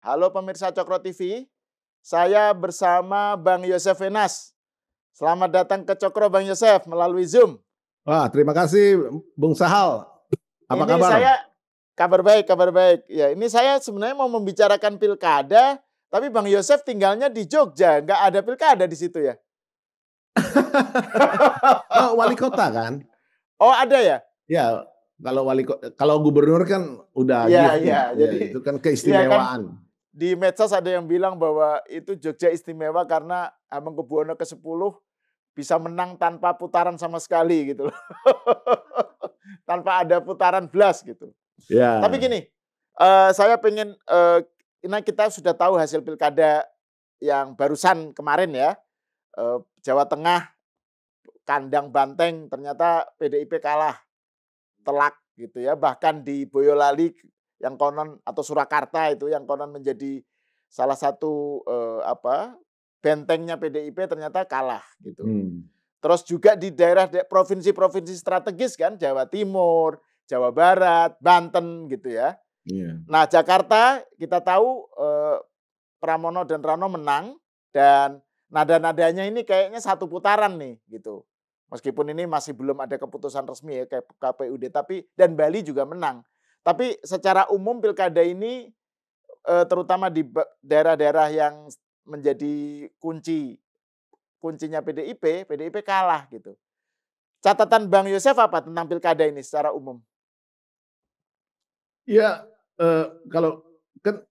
Halo pemirsa Cokro TV, saya bersama Bang Yosef Wenas. Selamat datang ke Cokro Bang Yosef melalui Zoom. Wah, terima kasih Bung Sahal. Apa ini kabar? Kabar baik. Ya, ini saya sebenarnya mau membicarakan pilkada, tapi Bang Yosef tinggalnya di Jogja, nggak ada pilkada di situ ya? Oh, wali kota kan? Oh, ada ya? Ya, kalau gubernur kan udah jadi itu kan keistimewaan. Iya kan, di medsos ada yang bilang bahwa itu Jogja istimewa karena Hamengkubuwono ke-10 bisa menang tanpa putaran sama sekali gitu loh. Tanpa ada putaran blas gitu. Ya. Tapi gini, saya pengen, ini kita sudah tahu hasil pilkada yang barusan kemarin ya. Jawa Tengah, kandang banteng, ternyata PDIP kalah telak gitu ya. Bahkan di Boyolali yang konon atau Surakarta itu yang konon menjadi salah satu bentengnya PDIP ternyata kalah gitu. Terus juga di daerah provinsi-provinsi strategis kan, Jawa Timur, Jawa Barat, Banten gitu ya. Nah, Jakarta kita tahu Pramono dan Rano menang dan nada-nadanya ini kayaknya satu putaran nih gitu. Meskipun ini masih belum ada keputusan resmi ya kayak KPUD, tapi dan Bali juga menang. Tapi secara umum pilkada ini terutama di daerah-daerah yang menjadi kuncinya PDIP kalah gitu. Catatan Bang Yosef apa tentang pilkada ini secara umum? Ya, kalau kan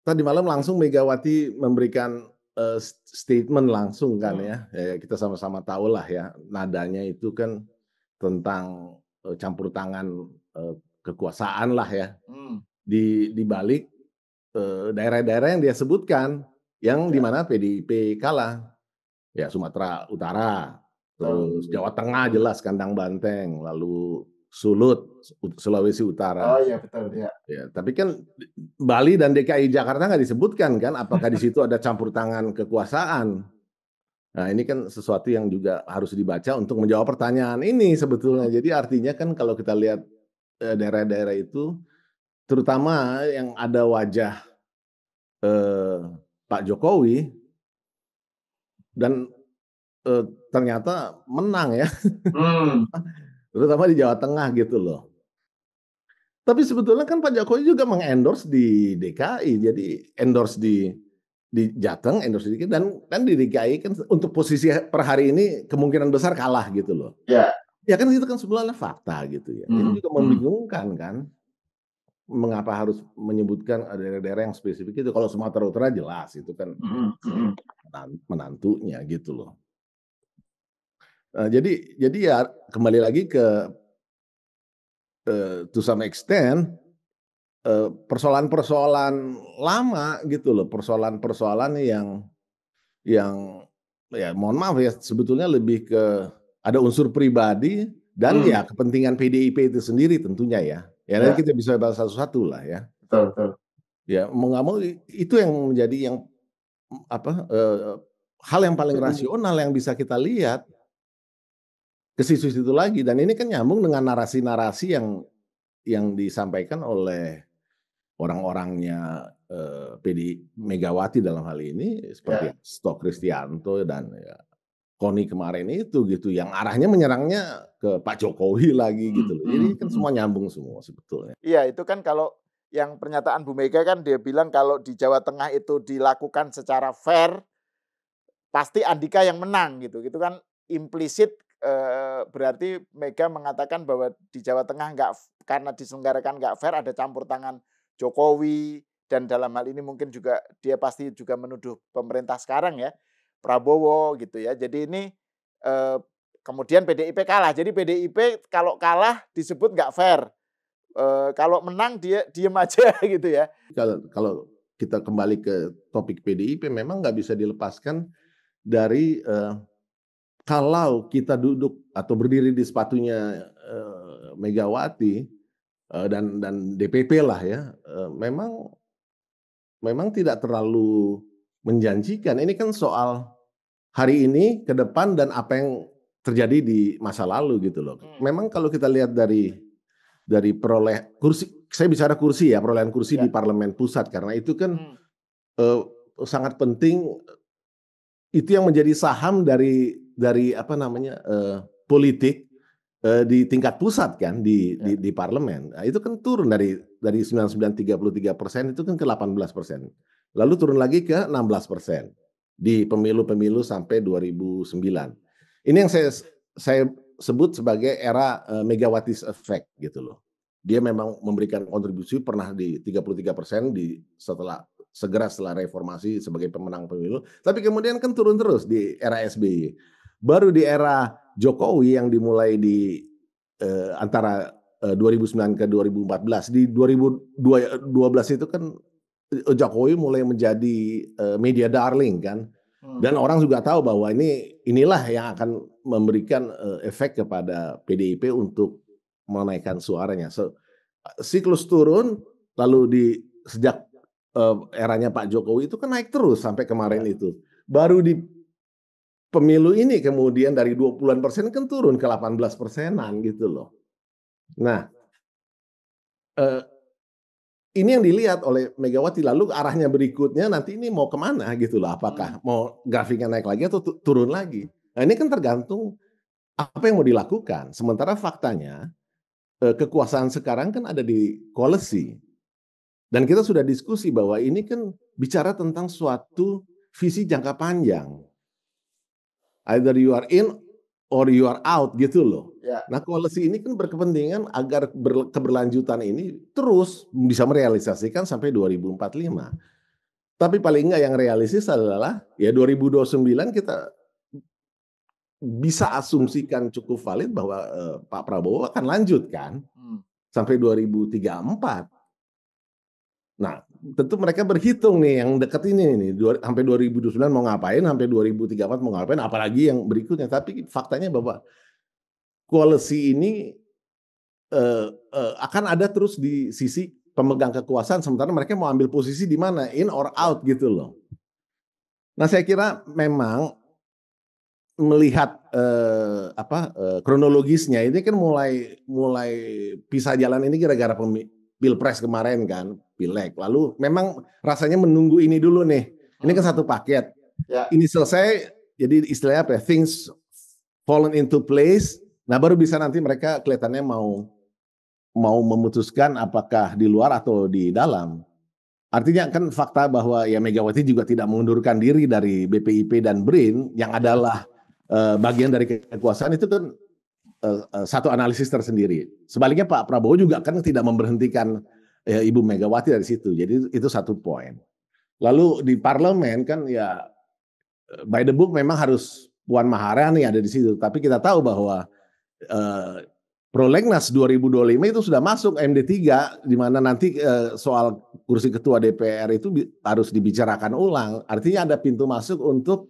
tadi malam langsung Megawati memberikan statement langsung kan ya. Kita sama-sama tahu lah ya, nadanya itu kan tentang campur tangan kekuasaan lah ya. Di balik daerah-daerah yang dia sebutkan, yang di mana PDIP kalah. Ya, Sumatera Utara, terus Jawa Tengah jelas kandang banteng, lalu Sulut, Sulawesi Utara. Oh iya betul ya. Ya, tapi kan Bali dan DKI Jakarta nggak disebutkan kan, apakah di situ ada campur tangan kekuasaan. Nah, ini kan sesuatu yang juga harus dibaca untuk menjawab pertanyaan ini sebetulnya. Jadi artinya kan kalau kita lihat daerah-daerah itu, terutama yang ada wajah Pak Jokowi, dan ternyata menang ya, terutama di Jawa Tengah gitu loh. Tapi sebetulnya kan Pak Jokowi juga mengendorse di DKI, jadi endorse di Jateng, endorse di dan di DKI kan untuk posisi per hari ini kemungkinan besar kalah gitu loh. Ya. Ya kan itu kan sebenarnya fakta gitu ya. Ini juga membingungkan kan. Mengapa harus menyebutkan daerah-daerah yang spesifik itu? Kalau Sumatera Utara jelas itu kan menantunya gitu loh. Jadi ya kembali lagi ke to some extent persoalan-persoalan lama gitu loh, persoalan-persoalan yang ya mohon maaf ya sebetulnya lebih ke ada unsur pribadi dan ya kepentingan PDIP itu sendiri tentunya ya. Ya nanti kita bisa bahas satu-satu lah ya. Betul. Ya mau nggak mau itu yang menjadi hal yang paling rasional yang bisa kita lihat ke situ lagi, dan ini kan nyambung dengan narasi-narasi yang disampaikan oleh orang-orangnya Megawati dalam hal ini seperti Stok Kristianto dan ya Koni kemarin itu gitu, yang arahnya menyerangnya ke Pak Jokowi lagi gitu loh. Jadi kan semua nyambung semua sebetulnya. Iya, itu kan kalau yang pernyataan Bu Mega kan dia bilang kalau di Jawa Tengah itu dilakukan secara fair, pasti Andika yang menang gitu. Itu kan implisit berarti Mega mengatakan bahwa di Jawa Tengah karena diselenggarakan nggak fair, ada campur tangan Jokowi, dan dalam hal ini mungkin juga dia pasti juga menuduh pemerintah sekarang ya, Prabowo gitu ya. Jadi ini kemudian PDIP kalah. Jadi PDIP kalau kalah disebut nggak fair. Kalau menang dia diem aja gitu ya. Kalau kita kembali ke topik PDIP memang nggak bisa dilepaskan dari kalau kita duduk atau berdiri di sepatunya Megawati dan DPP lah ya, memang tidak terlalu menjanjikan. Ini kan soal hari ini, ke depan, dan apa yang terjadi di masa lalu gitu loh. Memang kalau kita lihat dari peroleh kursi, saya bicara kursi ya, perolehan kursi di parlemen pusat, karena itu kan eee, sangat penting, itu yang menjadi saham dari apa namanya, politik, di tingkat pusat kan, Ya. di parlemen. Nah, itu kan turun dari 99,33% itu kan ke 18%. Lalu turun lagi ke 16% di pemilu-pemilu sampai 2009. Ini yang saya sebut sebagai era, Megawati's Effect gitu loh. Dia memang memberikan kontribusi pernah di 33% segera setelah reformasi sebagai pemenang pemilu, tapi kemudian kan turun terus di era SBY. Baru di era Jokowi yang dimulai di, antara, 2009 ke 2014, di 2012 itu kan, Jokowi mulai menjadi, media darling kan, dan orang juga tahu bahwa inilah yang akan memberikan, efek kepada PDIP untuk menaikkan suaranya. Siklus turun, lalu sejak, eranya Pak Jokowi itu kan naik terus sampai kemarin Ya. itu. Baru di pemilu ini kemudian dari 20-an persen kan turun ke 18%-an gitu loh. Nah, eee, ini yang dilihat oleh Megawati, lalu arahnya berikutnya nanti ini mau kemana gitu loh, apakah mau grafiknya naik lagi atau turun lagi. Nah, ini kan tergantung apa yang mau dilakukan. Sementara faktanya, kekuasaan sekarang kan ada di koalisi, dan kita sudah diskusi bahwa ini kan bicara tentang suatu visi jangka panjang. Either you are in or you are out gitu loh. Ya. Nah, koalisi ini kan berkepentingan agar keberlanjutan ini terus bisa merealisasikan sampai 2045. Tapi paling enggak yang realistis adalah ya 2029 kita bisa asumsikan cukup valid bahwa, Pak Prabowo akan lanjut kan sampai 2034. Nah, tentu mereka berhitung nih yang dekat ini nih, sampai 2029 mau ngapain, sampai 2034 mau ngapain, apalagi yang berikutnya. Tapi faktanya bahwa koalisi ini, akan ada terus di sisi pemegang kekuasaan, sementara mereka mau ambil posisi di mana, in or out gitu loh. Nah, saya kira memang melihat, kronologisnya ini kan mulai mulai pisah jalan ini gara-gara pilpres kemarin kan, pileg. Lalu memang rasanya menunggu ini dulu nih. Ini kan satu paket. Ya. Ini selesai, jadi istilahnya apa ya, things fallen into place. Nah, baru bisa nanti mereka kelihatannya mau memutuskan apakah di luar atau di dalam. Artinya kan fakta bahwa ya Megawati juga tidak mengundurkan diri dari BPIP dan BRIN yang adalah, bagian dari kekuasaan, itu kan, satu analisis tersendiri. Sebaliknya Pak Prabowo juga kan tidak memberhentikan, Ibu Megawati dari situ. Jadi itu satu poin. Lalu di parlemen kan ya, by the book memang harus Puan Maharani ada di situ. Tapi kita tahu bahwa, Prolegnas 2025 itu sudah masuk MD3, di mana nanti, soal kursi ketua DPR itu harus dibicarakan ulang. Artinya ada pintu masuk untuk,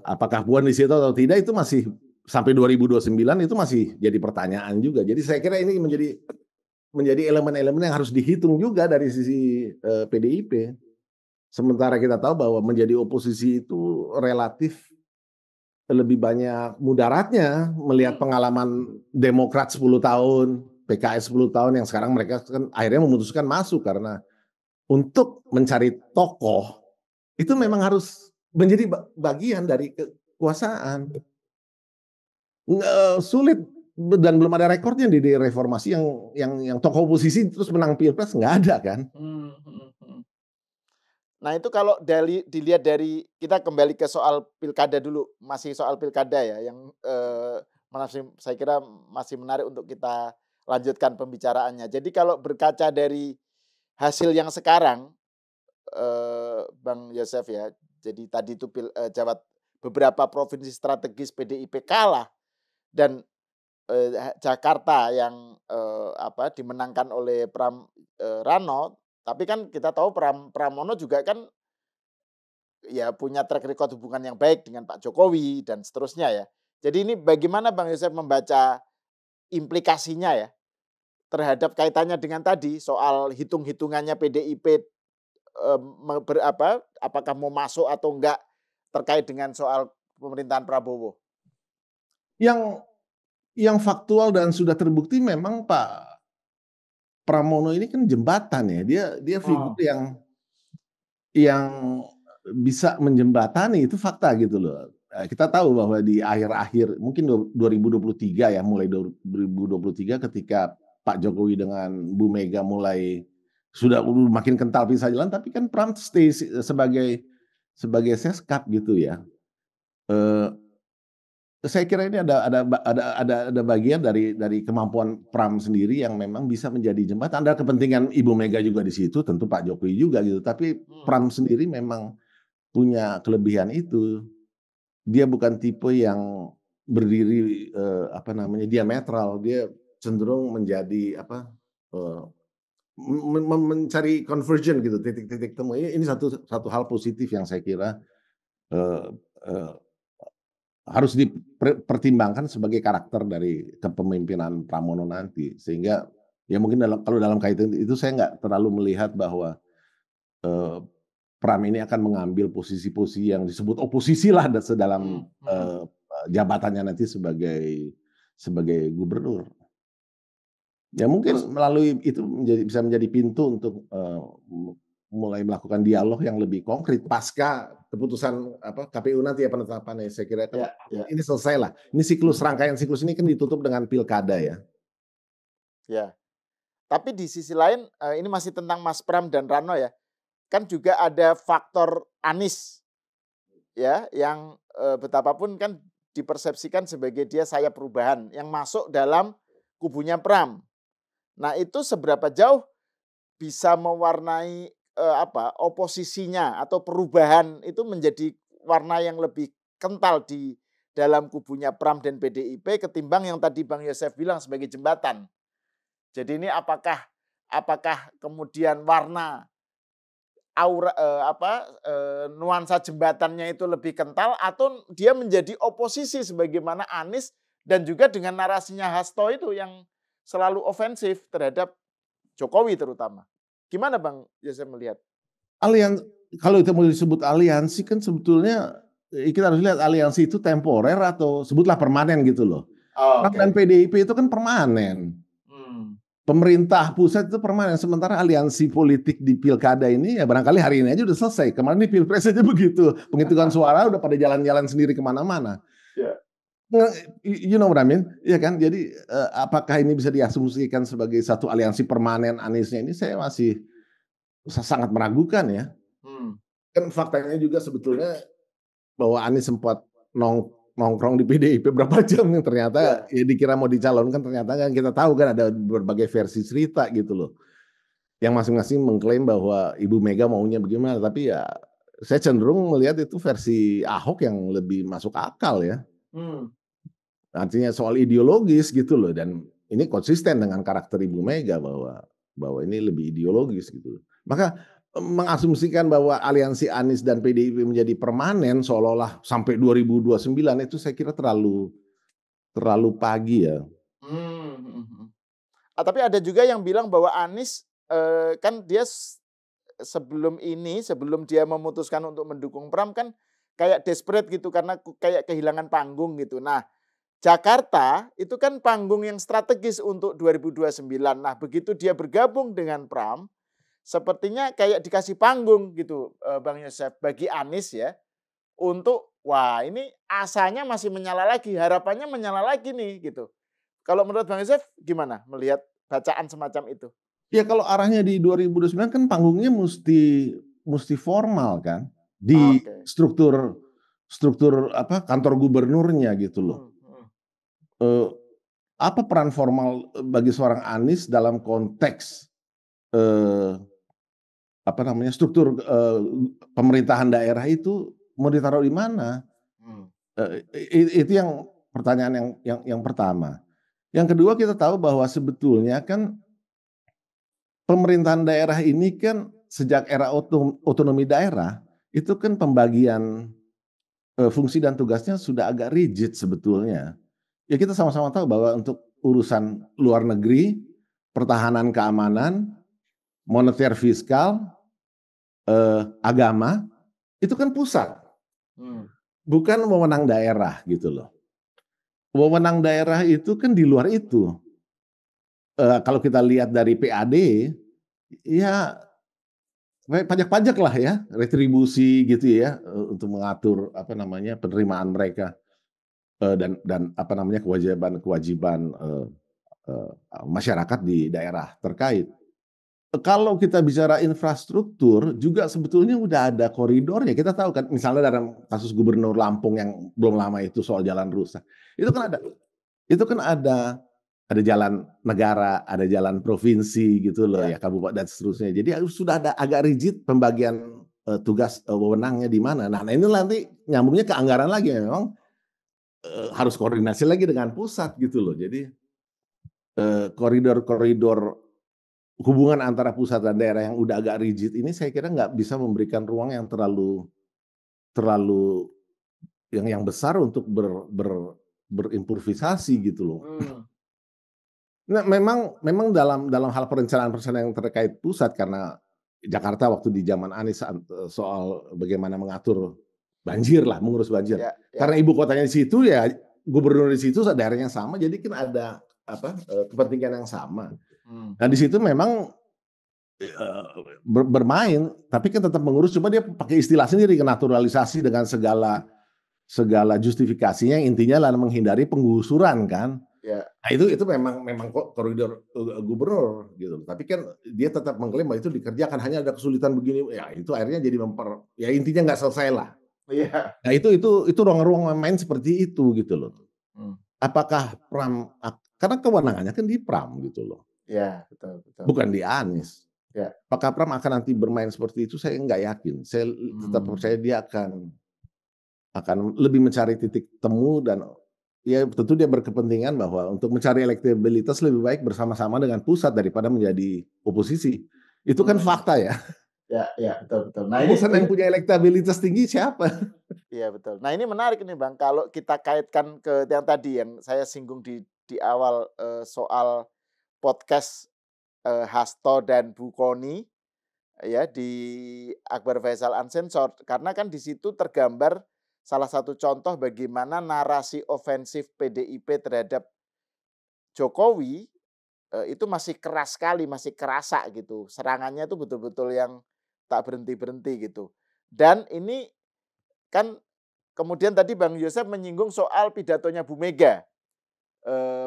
apakah Puan di situ atau tidak itu masih sampai 2029 itu masih jadi pertanyaan juga. Jadi saya kira ini menjadi elemen-elemen yang harus dihitung juga dari sisi, PDIP. Sementara kita tahu bahwa menjadi oposisi itu relatif lebih banyak mudaratnya melihat pengalaman Demokrat 10 tahun, PKS 10 tahun yang sekarang mereka kan akhirnya memutuskan masuk karena untuk mencari tokoh itu memang harus menjadi bagian dari kekuasaan. Sulit dan belum ada rekornya di reformasi yang tokoh oposisi terus menang pilpres, nggak ada kan. Nah, itu kalau dilihat dari kita kembali ke soal pilkada dulu, masih soal pilkada ya yang, saya kira masih menarik untuk kita lanjutkan pembicaraannya. Jadi kalau berkaca dari hasil yang sekarang, Bang Yosef ya, jadi tadi itu beberapa provinsi strategis PDIP kalah dan, Jakarta yang, dimenangkan oleh Rano, tapi kan kita tahu Pramono juga kan ya punya track record hubungan yang baik dengan Pak Jokowi dan seterusnya ya. Jadi ini bagaimana Bang Yosef membaca implikasinya ya, terhadap kaitannya dengan tadi soal hitung-hitungannya PDIP, apakah mau masuk atau enggak terkait dengan soal pemerintahan Prabowo? Yang faktual dan sudah terbukti memang Pak Pramono ini kan jembatan ya, dia figur yang yang bisa menjembatani itu fakta gitu loh. Kita tahu bahwa di akhir-akhir mungkin 2023 ya, mulai 2023 ketika Pak Jokowi dengan Bu Mega mulai sudah makin kental pisah jalan, tapi kan Pram stay sebagai seskap gitu ya. Saya kira ini ada bagian dari kemampuan Pram sendiri yang memang bisa menjadi jembatan. Ada kepentingan Ibu Mega juga di situ, tentu Pak Jokowi juga gitu. Tapi Pram sendiri memang punya kelebihan itu. Dia bukan tipe yang berdiri diametral. Dia cenderung menjadi mencari conversion gitu, titik-titik temu. Ini satu hal positif yang saya kira eh, eh, harus dipertimbangkan sebagai karakter dari kepemimpinan Pramono nanti. Sehingga ya mungkin kalau dalam kaitan itu saya nggak terlalu melihat bahwa Pram ini akan mengambil posisi-posisi yang disebut oposisi lah dalam jabatannya nanti sebagai gubernur. Ya mungkin melalui itu bisa menjadi pintu untuk mulai melakukan dialog yang lebih konkret pasca keputusan KPU nanti ya penetapannya. Saya kira kan ini selesai lah. Ini rangkaian siklus ini kan ditutup dengan pilkada ya. Ya. Tapi di sisi lain ini masih tentang Mas Pram dan Rano ya. Kan juga ada faktor Anies ya yang betapapun kan dipersepsikan sebagai dia sayap perubahan yang masuk dalam kubunya Pram. Nah, itu seberapa jauh bisa mewarnai oposisinya atau perubahan itu menjadi warna yang lebih kental di dalam kubunya Pram dan PDIP ketimbang yang tadi Bang Yosef bilang sebagai jembatan. Jadi ini apakah kemudian warna aura nuansa jembatannya itu lebih kental atau dia menjadi oposisi sebagaimana Anies dan juga dengan narasinya Hasto itu yang selalu ofensif terhadap Jokowi terutama. Gimana Bang Yosef melihat? Kalau itu mau disebut aliansi kan sebetulnya kita harus lihat aliansi itu temporer atau sebutlah permanen gitu loh. Pram dan PDIP itu kan permanen. Pemerintah pusat itu permanen, sementara aliansi politik di pilkada ini ya barangkali hari ini aja udah selesai. Kemarin di pilpres aja begitu, penghitungan suara udah pada jalan-jalan sendiri kemana-mana. You know what I mean? Ya kan, jadi apakah ini bisa diasumsikan sebagai satu aliansi permanen Aniesnya ini saya masih sangat meragukan ya. Kan faktanya juga sebetulnya bahwa Anies sempat nongkrong di PDIP berapa jam yang ternyata ya dikira mau dicalonkan, ternyata kan kita tahu kan ada berbagai versi cerita gitu loh. Yang masing-masing mengklaim bahwa Ibu Mega maunya bagaimana, tapi ya saya cenderung melihat itu versi Ahok yang lebih masuk akal ya. Artinya soal ideologis gitu loh, dan ini konsisten dengan karakter Ibu Mega bahwa ini lebih ideologis gitu. Maka mengasumsikan bahwa aliansi Anies dan PDIP menjadi permanen seolah-olah sampai 2029 itu saya kira terlalu pagi ya. Tapi ada juga yang bilang bahwa Anies kan dia sebelum dia memutuskan untuk mendukung Pram kan kayak desperate gitu karena kayak kehilangan panggung gitu. Nah, Jakarta itu kan panggung yang strategis untuk 2029. Nah, begitu dia bergabung dengan Pram, sepertinya kayak dikasih panggung gitu, Bang Yosef, bagi Anies ya, untuk wah ini asanya masih menyala lagi, harapannya menyala lagi nih gitu. Kalau menurut Bang Yosef gimana melihat bacaan semacam itu? Ya kalau arahnya di 2029 kan panggungnya mesti formal kan, di struktur kantor gubernurnya gitu loh. Apa peran formal bagi seorang Anies dalam konteks struktur pemerintahan daerah itu mau ditaruh di mana? Itu yang pertanyaan yang pertama. Yang kedua kita tahu bahwa sebetulnya kan pemerintahan daerah ini kan sejak era otonomi daerah itu kan pembagian fungsi dan tugasnya sudah agak rigid sebetulnya. Ya kita sama-sama tahu bahwa untuk urusan luar negeri, pertahanan keamanan, moneter fiskal, agama, itu kan pusat. Bukan wewenang daerah gitu loh. Wewenang daerah itu kan di luar itu. Kalau kita lihat dari PAD, ya pajak-pajak lah ya, retribusi gitu ya, untuk mengatur apa namanya penerimaan mereka, dan apa namanya kewajiban masyarakat di daerah terkait. Kalau kita bicara infrastruktur juga sebetulnya udah ada koridornya. Kita tahu kan misalnya dalam kasus Gubernur Lampung yang belum lama itu soal jalan rusak. Itu kan ada jalan negara, ada jalan provinsi gitu loh Ya. ya, kabupaten dan seterusnya. Jadi sudah ada agak rigid pembagian tugas wewenangnya di mana. Nah, ini nanti nyambungnya ke anggaran lagi memang harus koordinasi lagi dengan pusat gitu loh. Jadi koridor-koridor hubungan antara pusat dan daerah yang udah agak rigid ini saya kira nggak bisa memberikan ruang yang terlalu terlalu yang besar untuk berimprovisasi gitu loh. Nah, memang dalam hal perencanaan yang terkait pusat karena Jakarta waktu di zaman Anies soal bagaimana mengatur banjir lah, mengurus banjir. Ya, ya. Karena ibu kotanya di situ ya gubernur di situ daerahnya sama, jadi kan ada kepentingan yang sama. Nah di situ memang bermain, tapi kan tetap mengurus. Cuma dia pakai istilah sendiri, naturalisasi dengan segala justifikasinya. Intinya lah menghindari penggusuran kan. Ya. Nah itu memang kok koridor gubernur gitu. Tapi kan dia tetap mengklaim bahwa itu dikerjakan, hanya ada kesulitan begini. Ya itu akhirnya jadi ya intinya nggak selesai lah. Iya. Nah itu ruang-ruang main seperti itu gitu loh. Apakah Pram, karena kewenangannya kan di Pram gitu loh. Ya, betul. Bukan di Anies. Ya. Apakah Pram akan nanti bermain seperti itu? Saya nggak yakin. Saya tetap percaya dia akan lebih mencari titik temu dan ya tentu dia berkepentingan bahwa untuk mencari elektabilitas lebih baik bersama-sama dengan pusat daripada menjadi oposisi. Itu kan fakta ya. Ya, betul. Nah, pusat yang punya elektabilitas tinggi siapa? Iya, betul. Nah, ini menarik nih, Bang. Kalau kita kaitkan ke yang tadi yang saya singgung di awal soal podcast Hasto dan Bu Kony ya di Akbar Faisal Uncensored, karena kan di situ tergambar salah satu contoh bagaimana narasi ofensif PDIP terhadap Jokowi itu masih keras sekali, masih kerasa gitu. Serangannya itu betul-betul yang tak berhenti-berhenti gitu. Dan ini kan kemudian tadi Bang Yosef menyinggung soal pidatonya Bu Mega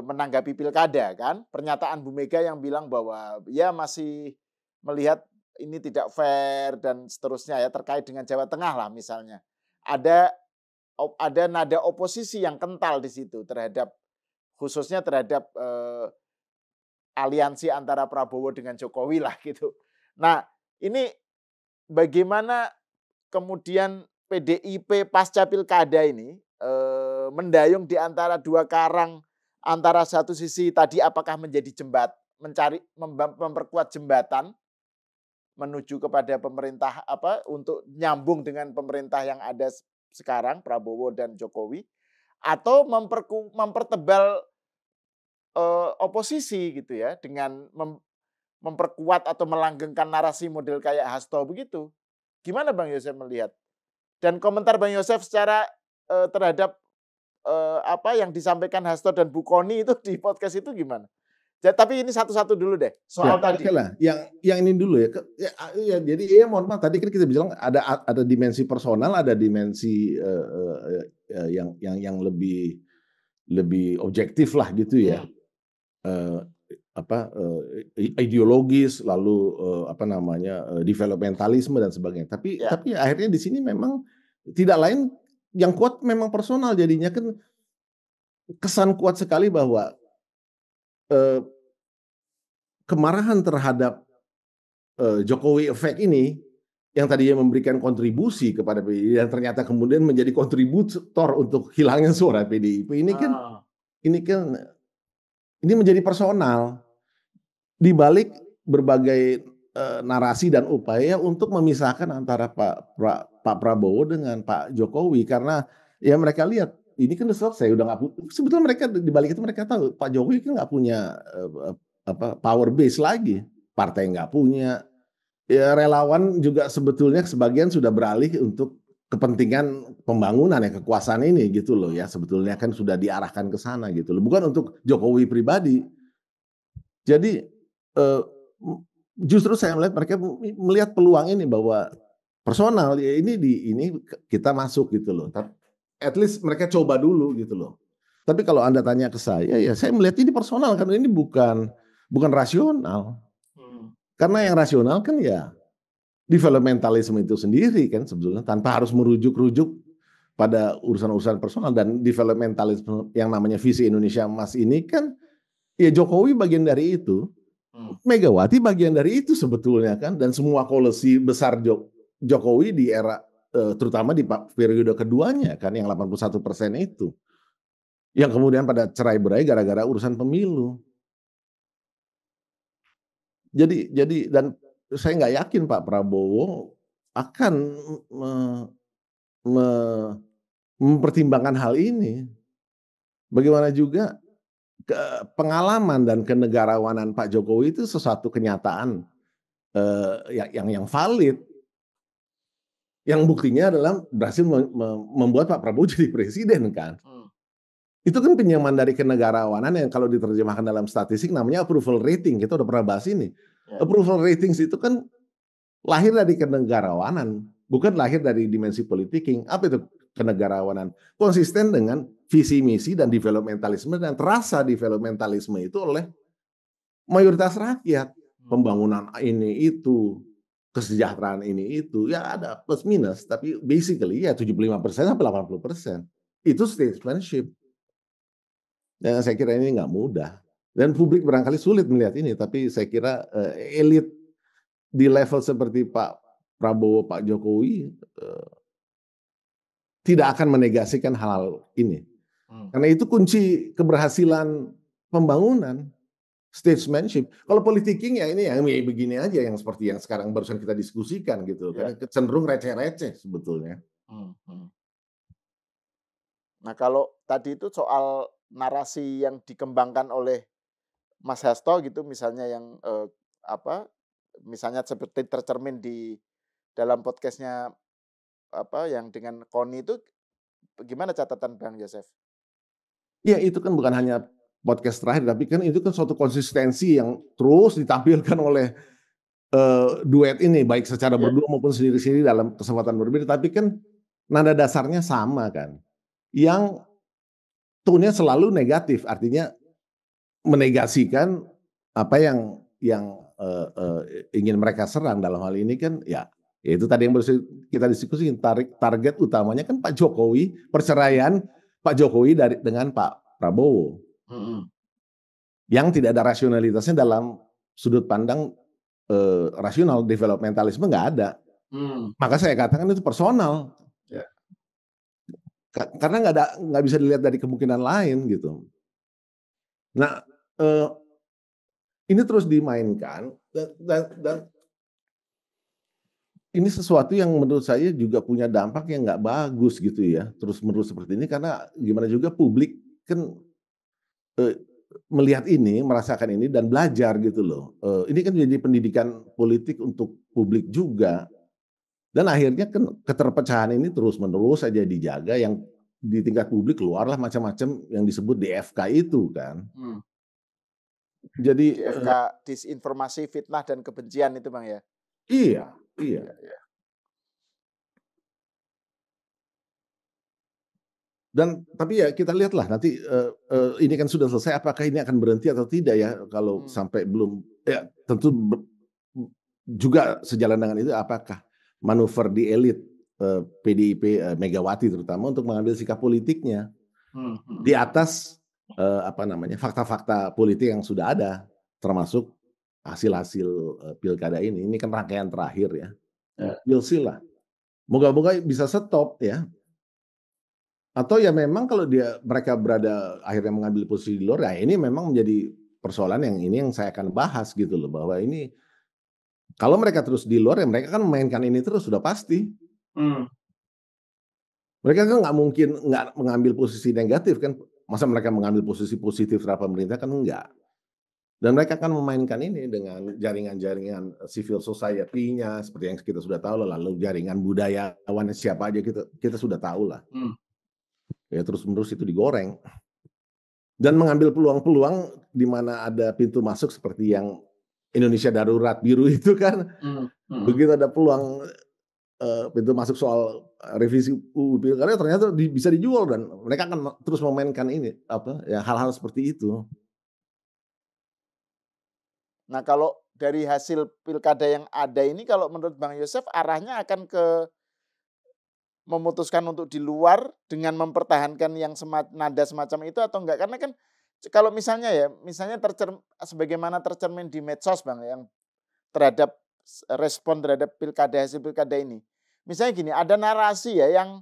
menanggapi pilkada kan. Pernyataan Bu Mega yang bilang bahwa ya masih melihat ini tidak fair dan seterusnya ya terkait dengan Jawa Tengah lah misalnya. Ada nada oposisi yang kental di situ terhadap khususnya terhadap aliansi antara Prabowo dengan Jokowi lah gitu. Nah, ini bagaimana kemudian PDIP pasca pilkada ini mendayung di antara dua karang, antara satu sisi tadi apakah menjadi memperkuat jembatan menuju kepada pemerintah untuk nyambung dengan pemerintah yang ada sekarang Prabowo dan Jokowi, atau mempertebal oposisi gitu ya dengan memperkuat atau melanggengkan narasi model kayak Hasto begitu. Gimana Bang Yosef melihat? Dan komentar Bang Yosef secara terhadap apa yang disampaikan Hasto dan Bu Kony itu di podcast itu gimana? Tapi ini satu-satu dulu deh soal tadi. Lah. Yang ini dulu ya. Jadi mohon maaf tadi kan kita bilang ada dimensi personal, ada dimensi yang lebih objektif lah gitu ya. Ideologis lalu developmentalisme dan sebagainya. Tapi akhirnya di sini memang tidak lain yang kuat memang personal, jadinya kan kesan kuat sekali bahwa kemarahan terhadap Jokowi efek ini yang tadinya memberikan kontribusi kepada PDIP dan ternyata kemudian menjadi kontributor untuk hilangnya suara PDIP ini menjadi personal di balik berbagai narasi dan upaya untuk memisahkan antara Pak Prabowo dengan Pak Jokowi, karena ya mereka lihat ini kan udah selesai, udah nggak. Sebetulnya mereka di balik itu mereka tahu Pak Jokowi kan nggak punya power base lagi, partai nggak punya, ya relawan juga sebetulnya sebagian sudah beralih untuk kepentingan pembangunan ya kekuasaan ini gitu loh ya, sebetulnya kan sudah diarahkan ke sana gitu loh, bukan untuk Jokowi pribadi. Jadi Justru saya melihat mereka melihat peluang ini bahwa personal ya ini kita masuk gitu loh. At least mereka coba dulu gitu loh. Tapi kalau Anda tanya ke saya, ya saya melihat ini personal karena ini bukan rasional. Karena yang rasional kan ya developmentalisme itu sendiri kan sebetulnya tanpa harus merujuk-rujuk pada urusan-urusan personal, dan developmentalisme yang namanya visi Indonesia Emas ini kan ya Jokowi bagian dari itu. Megawati bagian dari itu sebetulnya kan, dan semua koalisi besar Jokowi di era terutama di periode keduanya kan yang 81% itu yang kemudian pada cerai-berai gara-gara urusan pemilu. Jadi dan saya nggak yakin Pak Prabowo akan mempertimbangkan hal ini. Bagaimana juga pengalaman dan kenegarawanan Pak Jokowi itu sesuatu kenyataan yang valid. Yang buktinya adalah berhasil membuat Pak Prabowo jadi presiden kan. Itu kan pinjaman dari kenegarawanan yang kalau diterjemahkan dalam statistik namanya approval rating. Kita udah pernah bahas ini. Approval ratings itu kan lahir dari kenegarawanan, bukan lahir dari dimensi politik. Apa itu kenegarawanan? Konsisten dengan visi misi dan developmentalisme, dan terasa developmentalisme itu oleh mayoritas rakyat. Pembangunan ini itu, kesejahteraan ini itu, ya ada plus minus, tapi basically ya 75% sampai 80%. Itu statesmanship. Dan saya kira ini nggak mudah. Dan publik barangkali sulit melihat ini, tapi saya kira elit di level seperti Pak Prabowo, Pak Jokowi tidak akan menegasikan hal ini. Karena itu kunci keberhasilan pembangunan, statesmanship. Kalau politiking ya ini yang begini aja, yang seperti yang sekarang barusan kita diskusikan gitu. Karena cenderung receh-receh sebetulnya. Nah kalau tadi itu soal narasi yang dikembangkan oleh Mas Hasto gitu, misalnya yang misalnya seperti tercermin di dalam podcastnya yang dengan Koni itu, gimana catatan Bang Yosef? Ya itu kan bukan hanya podcast terakhir, tapi kan itu kan suatu konsistensi yang terus ditampilkan oleh duet ini, baik secara berdua maupun sendiri-sendiri dalam kesempatan berbeda. Tapi kan nada dasarnya sama kan, yang tone-nya selalu negatif, artinya menegasikan apa yang ingin mereka serang. Dalam hal ini kan ya itu tadi yang baru kita diskusikan, target utamanya kan Pak Jokowi, perceraian Pak Jokowi dengan Pak Prabowo. Yang tidak ada rasionalitasnya dalam sudut pandang rasional, developmentalisme nggak ada. Maka saya katakan itu personal. Karena nggak bisa dilihat dari kemungkinan lain gitu. Nah, ini terus dimainkan dan ini sesuatu yang menurut saya juga punya dampak yang nggak bagus gitu ya, terus-menerus seperti ini, karena gimana juga publik kan melihat ini, merasakan ini dan belajar gitu loh. Ini kan jadi pendidikan politik untuk publik juga. Dan akhirnya kan keterpecahan ini terus-menerus saja dijaga, yang di tingkat publik keluarlah macam-macam yang disebut DFK itu kan. Jadi DFK disinformasi, fitnah dan kebencian itu Bang ya. Iya. Dan tapi ya kita lihatlah nanti ini kan sudah selesai, apakah ini akan berhenti atau tidak ya, kalau sampai belum ya tentu juga sejalan dengan itu apakah manuver di elit PDIP Megawati terutama untuk mengambil sikap politiknya di atas fakta-fakta politik yang sudah ada, termasuk hasil-hasil pilkada ini. Ini kan rangkaian terakhir ya. We'll see lah. Moga-moga bisa stop ya. Atau ya memang kalau mereka berada akhirnya mengambil posisi di luar, ya ini memang menjadi persoalan yang saya akan bahas gitu loh, bahwa ini kalau mereka terus di luar ya mereka kan memainkan ini terus sudah pasti. Mereka kan nggak mungkin nggak mengambil posisi negatif kan, masa mereka mengambil posisi positif terhadap pemerintah kan enggak. Dan mereka akan memainkan ini dengan jaringan-jaringan civil society-nya seperti yang kita sudah tahu, lalu jaringan budayawan siapa aja kita sudah tahu lah. Ya terus-menerus itu digoreng. Dan mengambil peluang-peluang di mana ada pintu masuk seperti yang Indonesia Darurat Biru itu kan begitu ada peluang pintu masuk soal revisi UU Pilkada ternyata bisa dijual dan mereka akan terus memainkan ini hal-hal seperti itu. Nah, kalau dari hasil pilkada yang ada ini kalau menurut Bang Yosef arahnya akan ke memutuskan untuk di luar dengan mempertahankan yang nada semacam itu atau enggak? Karena kan kalau misalnya sebagaimana tercermin di medsos Bang yang terhadap respon terhadap hasil pilkada ini. Misalnya gini, ada narasi ya yang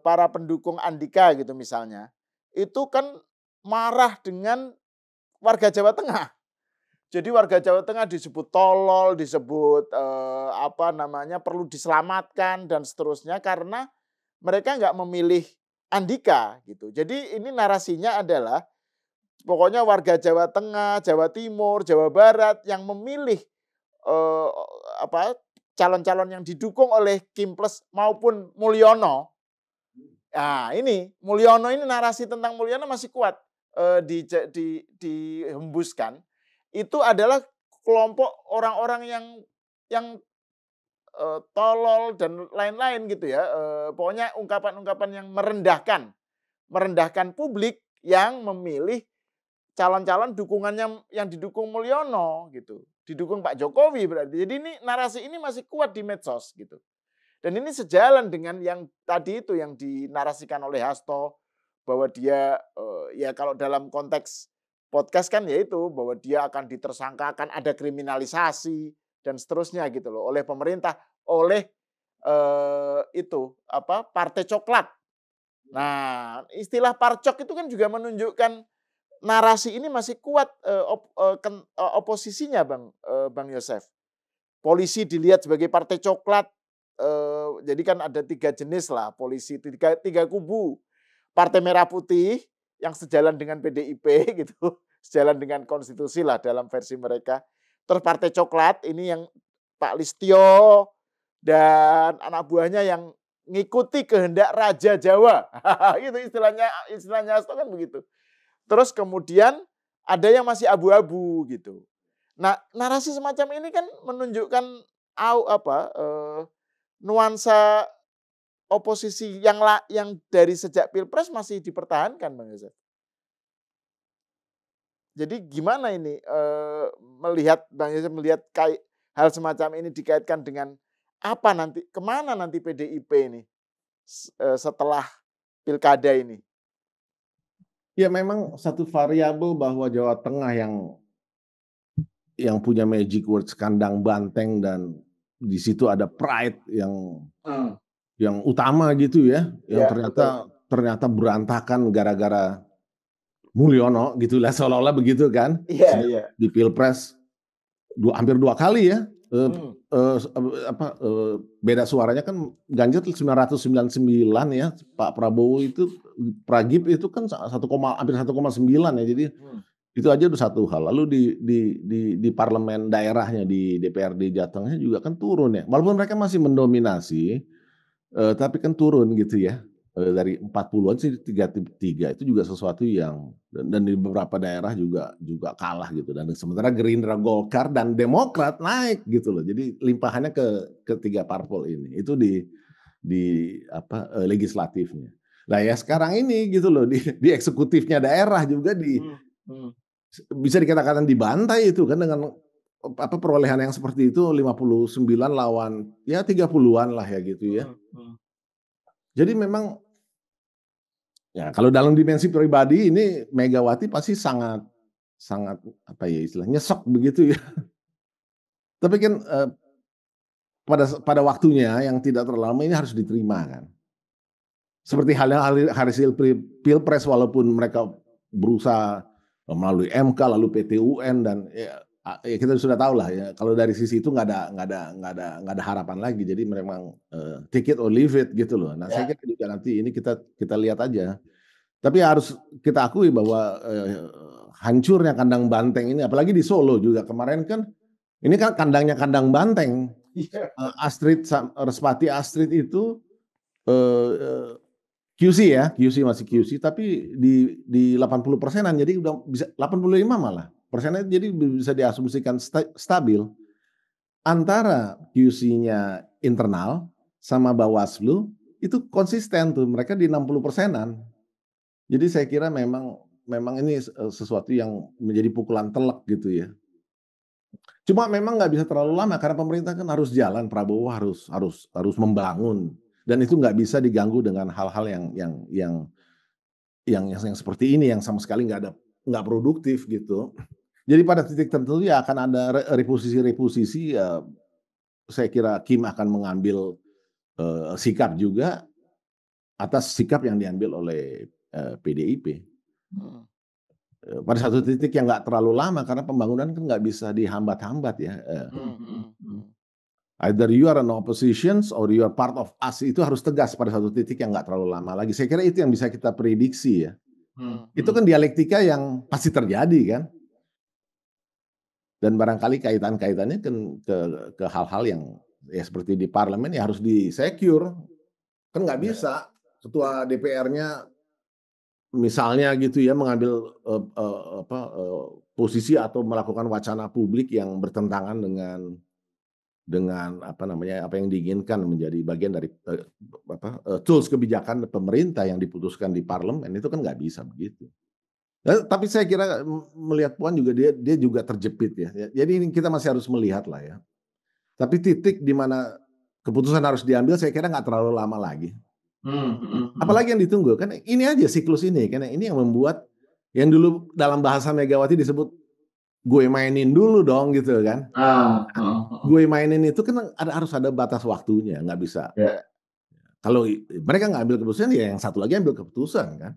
para pendukung Andika gitu misalnya, itu kan marah dengan warga Jawa Tengah. Jadi warga Jawa Tengah disebut tolol, disebut perlu diselamatkan dan seterusnya karena mereka nggak memilih Andika gitu. Jadi ini narasinya adalah pokoknya warga Jawa Tengah, Jawa Timur, Jawa Barat yang memilih calon-calon yang didukung oleh Kimples maupun Mulyono. Nah, ini Mulyono ini narasi tentang Mulyono masih kuat dihembuskan. Itu adalah kelompok orang-orang yang tolol dan lain-lain gitu ya. Pokoknya ungkapan-ungkapan yang merendahkan publik yang memilih calon-calon dukungannya yang didukung Mulyono gitu. Didukung Pak Jokowi berarti. Jadi ini narasi ini masih kuat di medsos gitu. Dan ini sejalan dengan yang tadi itu yang dinarasikan oleh Hasto bahwa dia ya kalau dalam konteks podcast kan yaitu bahwa dia akan ditersangkakan ada kriminalisasi dan seterusnya gitu loh oleh pemerintah, oleh Partai Coklat. Nah, istilah parcok itu kan juga menunjukkan narasi ini masih kuat oposisinya Bang Yosef. Polisi dilihat sebagai Partai Coklat, jadi kan ada 3 jenis lah polisi, tiga kubu. Partai Merah Putih yang sejalan dengan PDIP gitu, sejalan dengan konstitusi lah dalam versi mereka. Terus Partai Coklat ini yang Pak Listio dan anak buahnya yang ngikuti kehendak Raja Jawa. Itu istilahnya Hasto kan begitu. Terus kemudian ada yang masih abu-abu gitu. Nah, narasi semacam ini kan menunjukkan nuansa oposisi yang dari sejak Pilpres masih dipertahankan, Bang Yosef. Jadi gimana ini Bang Yosef melihat hal semacam ini dikaitkan dengan apa nanti, kemana nanti PDIP ini setelah pilkada ini? Ya memang satu variabel bahwa Jawa Tengah yang punya magic words kandang banteng dan di situ ada pride yang utama gitu ya, yang ternyata berantakan gara-gara Mulyono gitulah seolah-olah begitu kan. Di Pilpres hampir 2 kali ya. Beda suaranya kan Ganjar 999 ya, Pak Prabowo itu Pragib itu kan hampir 1,9 ya. Jadi itu aja udah satu hal. Lalu di parlemen daerahnya di DPRD Jatengnya juga kan turun ya. Walaupun mereka masih mendominasi, tapi kan turun gitu ya. Dari 40-an sih 33 itu juga sesuatu yang dan di beberapa daerah juga kalah gitu, dan sementara Gerindra, Golkar dan Demokrat naik gitu loh. Jadi limpahannya ke 3 parpol ini. Itu di legislatifnya. Nah ya sekarang ini gitu loh di eksekutifnya daerah juga bisa dikatakan dibantai itu kan dengan perolehan yang seperti itu 59 lawan ya 30-an lah ya gitu ya. Jadi memang ya kalau dalam dimensi pribadi ini Megawati pasti sangat istilahnya nyesek begitu ya. Tapi kan pada waktunya yang tidak terlalu lama ini harus diterima kan. Seperti halnya hasil Pilpres walaupun mereka berusaha melalui MK lalu PT UN dan ya kita sudah tahu lah ya, kalau dari sisi itu nggak ada harapan lagi. Jadi memang take it or leave it gitu loh. Nah saya kira juga nanti ini kita lihat aja. Tapi harus kita akui bahwa hancurnya kandang banteng ini, apalagi di Solo juga kemarin kan, ini kan kandangnya kandang banteng. Respati Astrid itu QC masih QC, tapi di 80%-an, jadi udah bisa 85 malah. persennya jadi bisa diasumsikan stabil. Antara QC-nya internal sama Bawaslu itu konsisten tuh, mereka di 60%-an. Jadi saya kira memang ini sesuatu yang menjadi pukulan telak gitu ya. Cuma memang nggak bisa terlalu lama karena pemerintah kan harus jalan, Prabowo harus membangun dan itu nggak bisa diganggu dengan hal-hal yang seperti ini yang sama sekali nggak produktif gitu. Jadi pada titik tertentu ya akan ada reposisi-reposisi ya, saya kira Kim akan mengambil sikap juga atas sikap yang diambil oleh PDIP. Hmm. Pada satu titik yang nggak terlalu lama karena pembangunan kan nggak bisa dihambat-hambat ya. Either you are an opposition or you are part of us, itu harus tegas pada satu titik yang nggak terlalu lama lagi. Saya kira itu yang bisa kita prediksi ya. Itu kan dialektika yang pasti terjadi kan. Dan barangkali kaitannya kan ke hal-hal yang ya seperti di parlemen ya harus di-secure. Kan nggak bisa ketua DPR-nya misalnya gitu ya mengambil posisi atau melakukan wacana publik yang bertentangan dengan apa yang diinginkan menjadi bagian dari tools kebijakan pemerintah yang diputuskan di parlemen, itu kan nggak bisa begitu. Tapi saya kira melihat Puan juga dia juga terjepit ya. Jadi ini kita masih harus melihat lah ya. Tapi titik di mana keputusan harus diambil saya kira nggak terlalu lama lagi. Apalagi yang ditunggu kan ini aja siklus ini, karena ini yang membuat yang dulu dalam bahasa Megawati disebut gue mainin dulu dong gitu kan. Gue mainin itu kan harus ada batas waktunya, nggak bisa. Ya. Kalau mereka nggak ambil keputusan ya yang satu lagi ambil keputusan kan.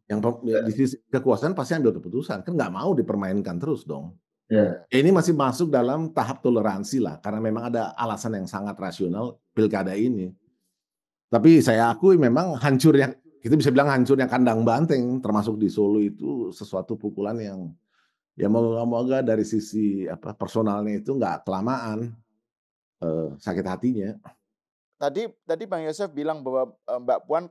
Yang di sisi kekuasaan pasti ambil keputusan, kan nggak mau dipermainkan terus dong. Ya. Ini masih masuk dalam tahap toleransi lah, karena memang ada alasan yang sangat rasional pilkada ini. Tapi saya akui memang hancurnya, kita bisa bilang hancurnya kandang banteng, termasuk di Solo itu sesuatu pukulan yang ya moga-moga dari sisi personalnya itu nggak kelamaan sakit hatinya. Tadi Bang Yosef bilang bahwa Mbak Puan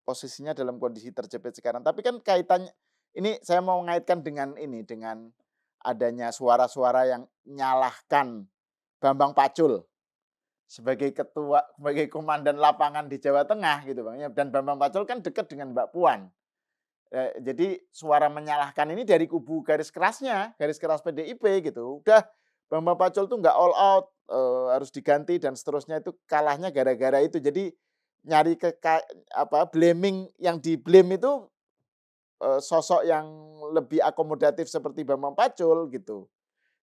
posisinya dalam kondisi terjepit sekarang. Tapi kan kaitannya ini saya mau mengaitkan dengan adanya suara-suara yang nyalahkan Bambang Pacul sebagai komandan lapangan di Jawa Tengah gitu Bang. Dan Bambang Pacul kan dekat dengan Mbak Puan. Jadi suara menyalahkan ini dari kubu garis keras PDIP gitu. Udah Bambang Pacul tuh nggak all out, harus diganti dan seterusnya, itu kalahnya gara-gara itu. Jadi nyari blaming, yang di-blame itu sosok yang lebih akomodatif seperti Bambang Pacul gitu.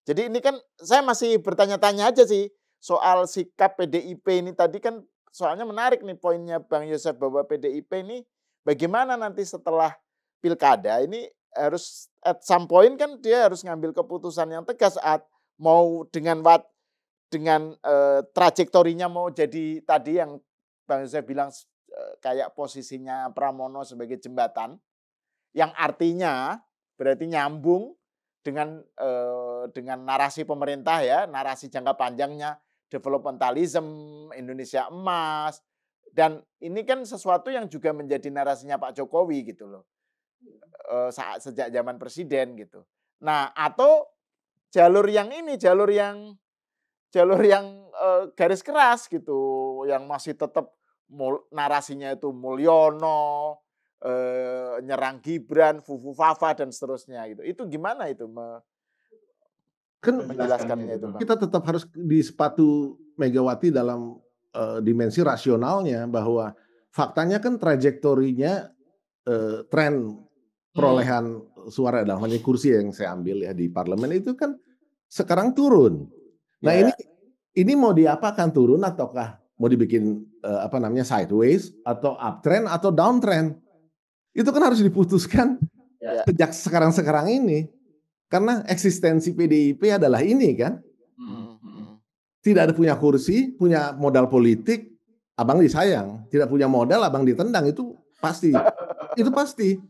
Jadi ini kan saya masih bertanya-tanya aja sih soal sikap PDIP ini tadi kan, soalnya menarik nih poinnya Bang Yosef bahwa PDIP ini bagaimana nanti setelah pilkada ini harus at some point kan dia harus ngambil keputusan yang tegas saat mau dengan trajektorinya mau jadi tadi yang Bang Yosef bilang kayak posisinya Pramono sebagai jembatan, yang artinya berarti nyambung dengan narasi pemerintah ya, narasi jangka panjangnya developmentalism, Indonesia emas, dan ini kan sesuatu yang juga menjadi narasinya Pak Jokowi gitu loh, sejak zaman presiden gitu. Nah, atau jalur yang garis keras gitu, yang masih tetap narasinya itu Mulyono, nyerang Gibran, Fufu Fafa dan seterusnya gitu. Itu gimana itu menjelaskannya itu, Bang? Kita tetap harus di sepatu Megawati dalam dimensi rasionalnya, bahwa faktanya kan trajektorinya tren perolehan suara dalam hanya kursi yang saya ambil ya di parlemen itu kan sekarang turun. Nah ini mau diapakan, turun ataukah mau dibikin sideways atau uptrend atau downtrend? Itu kan harus diputuskan sejak sekarang ini. Karena eksistensi PDIP adalah ini kan. Tidak ada punya kursi, punya modal politik, abang disayang. Tidak punya modal, abang ditendang, itu pasti. Itu pasti.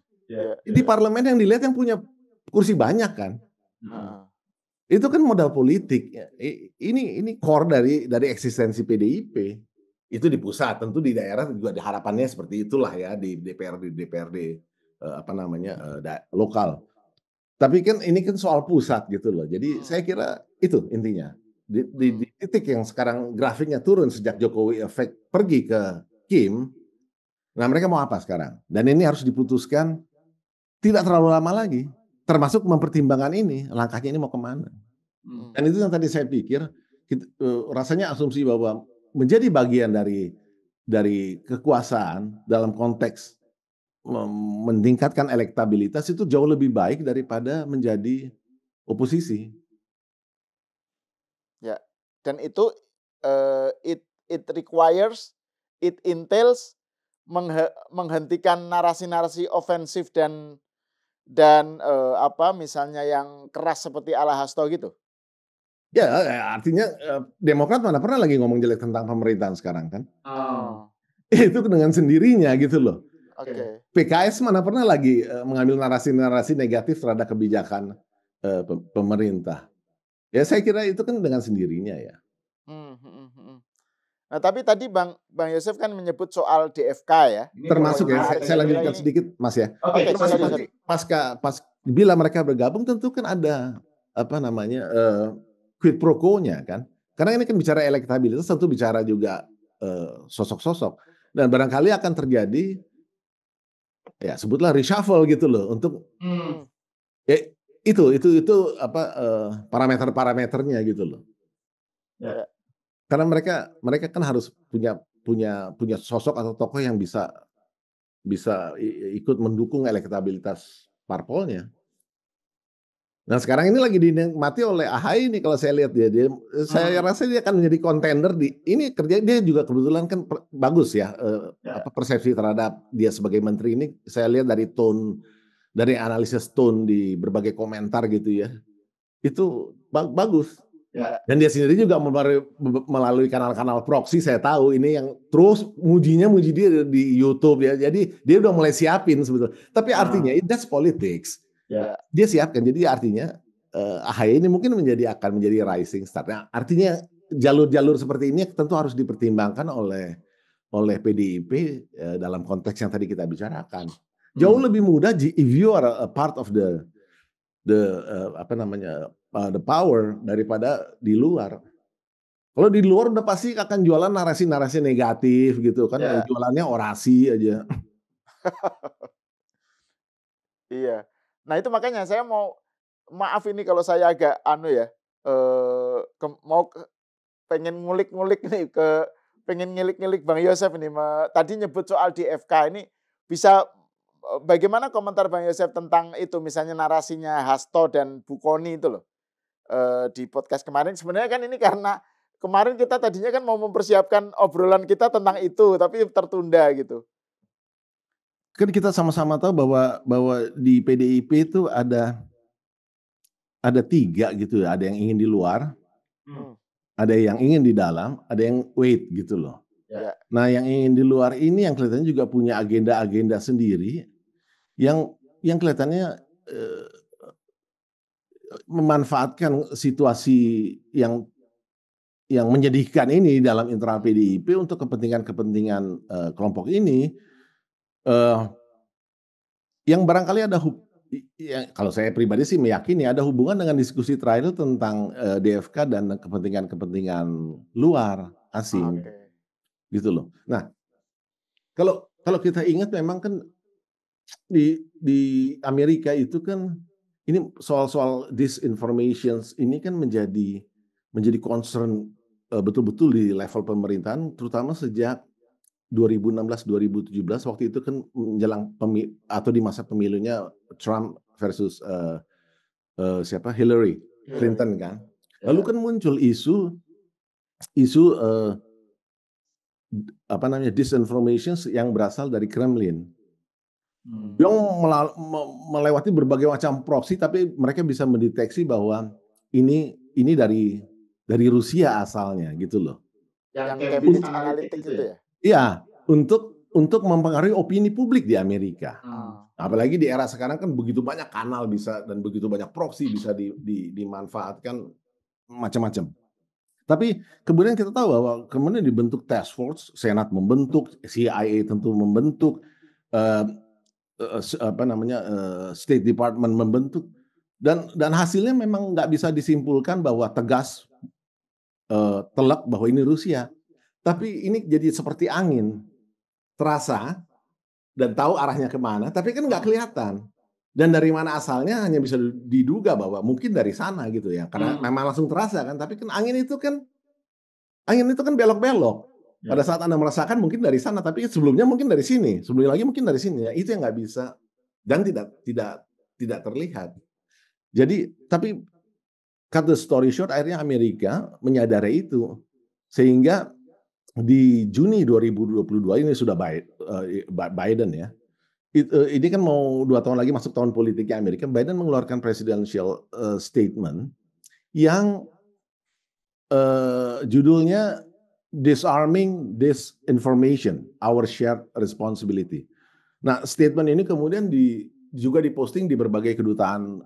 Di parlemen yang dilihat yang punya kursi banyak kan. Itu kan modal politik. Ini core dari eksistensi PDIP. Itu di pusat, tentu di daerah juga harapannya seperti itulah ya, di DPRD lokal. Tapi kan ini kan soal pusat gitu loh. Jadi saya kira itu intinya. Di titik yang sekarang grafiknya turun sejak Jokowi efek pergi ke Kim, nah mereka mau apa sekarang? Dan ini harus diputuskan tidak terlalu lama lagi. Termasuk mempertimbangkan ini, langkahnya ini mau kemana. Dan itu yang tadi saya pikir, rasanya asumsi bahwa menjadi bagian dari kekuasaan dalam konteks meningkatkan elektabilitas itu jauh lebih baik daripada menjadi oposisi. Ya, dan itu it requires, it entails menghentikan narasi-narasi ofensif dan apa misalnya yang keras seperti ala Hasto gitu. Ya, artinya Demokrat mana pernah lagi ngomong jelek tentang pemerintahan sekarang kan? Oh, Itu dengan sendirinya gitu loh. oke. PKS mana pernah lagi mengambil narasi-narasi negatif terhadap kebijakan pemerintah. Ya saya kira itu kan dengan sendirinya ya. Nah, tapi tadi Bang Yosef kan menyebut soal DFK ya. Termasuk ya, saya lanjutkan ini. sedikit Mas ya. Oke, Termasuk pas bila mereka bergabung tentu kan ada apa namanya quid pro quo-nya kan. Karena ini kan bicara elektabilitas, tentu bicara juga sosok-sosok. Dan barangkali akan terjadi ya sebutlah reshuffle gitu loh untuk ya itu apa parameter-parameternya gitu loh. Ya. Karena mereka kan harus punya sosok atau tokoh yang bisa ikut mendukung elektabilitas parpolnya. Nah sekarang ini lagi dinikmati oleh AHY nih kalau saya lihat saya rasa dia akan menjadi kontender ini kerja dia juga kebetulan kan bagus ya, apa persepsi terhadap dia sebagai menteri ini saya lihat dari analisis tone di berbagai komentar gitu ya, itu bagus. Ya. Dan dia sendiri juga melalui kanal-kanal proxy saya tahu ini yang terus muji dia di YouTube ya. Jadi dia udah mulai siapin sebetulnya. Tapi artinya that's politics. Ya. Dia siapkan. Jadi artinya AHY ini mungkin akan menjadi rising star. Nah, artinya jalur-jalur seperti ini tentu harus dipertimbangkan oleh PDIP dalam konteks yang tadi kita bicarakan. Jauh lebih mudah if you are a part of the apa namanya the power daripada di luar. Kalau di luar udah pasti akan jualan narasi-narasi negatif gitu kan, jualannya orasi aja. Iya. Nah itu makanya saya maaf ini kalau saya agak pengen ngulik-ngulik nih pengen ngilik-ngilik Bang Yosef ini. Tadi nyebut soal DFK ini bisa bagaimana komentar Bang Yosef tentang itu misalnya narasinya Hasto dan Bu Kony itu loh di podcast kemarin. Sebenarnya kan ini karena kemarin kita tadinya kan mau mempersiapkan obrolan kita tentang itu tapi tertunda gitu. Kan kita sama-sama tahu bahwa di PDIP itu ada 3 gitu ya, ada yang ingin di luar, ada yang ingin di dalam, ada yang wait gitu loh. Ya. Nah yang ingin di luar ini yang kelihatannya juga punya agenda-agenda sendiri yang kelihatannya memanfaatkan situasi yang menyedihkan ini dalam internal PDIP untuk kepentingan kelompok ini, yang barangkali kalau saya pribadi sih meyakini ada hubungan dengan diskusi terakhir tentang DFK dan kepentingan luar asing, gitu loh. Nah, kalau kita ingat memang kan di Amerika itu kan ini soal disinformation ini kan menjadi concern betul-betul di level pemerintahan, terutama sejak 2016-2017 waktu itu kan menjelang atau di masa pemilunya Trump versus Hillary Clinton kan. Lalu kan muncul isu apa namanya disinformation yang berasal dari Kremlin. Yang melewati berbagai macam proksi, tapi mereka bisa mendeteksi bahwa ini dari Rusia asalnya gitu loh. Yang Cambridge Analytica itu ya? Iya, untuk mempengaruhi opini publik di Amerika. Apalagi di era sekarang kan begitu banyak kanal bisa dan begitu banyak proksi bisa dimanfaatkan macam-macam. Tapi kemudian kita tahu bahwa kemudian dibentuk task force, Senat membentuk, CIA tentu membentuk, State Department membentuk. Dan hasilnya memang nggak bisa disimpulkan bahwa tegas, telak bahwa ini Rusia. Tapi ini jadi seperti angin, terasa dan tahu arahnya kemana, tapi kan nggak kelihatan. Dan dari mana asalnya hanya bisa diduga bahwa mungkin dari sana gitu ya, karena memang langsung terasa kan. Tapi kan angin itu kan belok-belok. Pada saat Anda merasakan mungkin dari sana, tapi sebelumnya mungkin dari sini, sebelumnya lagi mungkin dari sini. Ya, itu yang nggak bisa dan tidak terlihat. Jadi, tapi cut the story short, akhirnya Amerika menyadari itu, sehingga di Juni 2022 ini sudah Biden ya. Ini kan mau 2 tahun lagi masuk tahun politiknya Amerika. Biden mengeluarkan presidential statement yang judulnya Disarming Disinformation, Our Shared Responsibility. Nah, statement ini kemudian juga diposting di berbagai kedutaan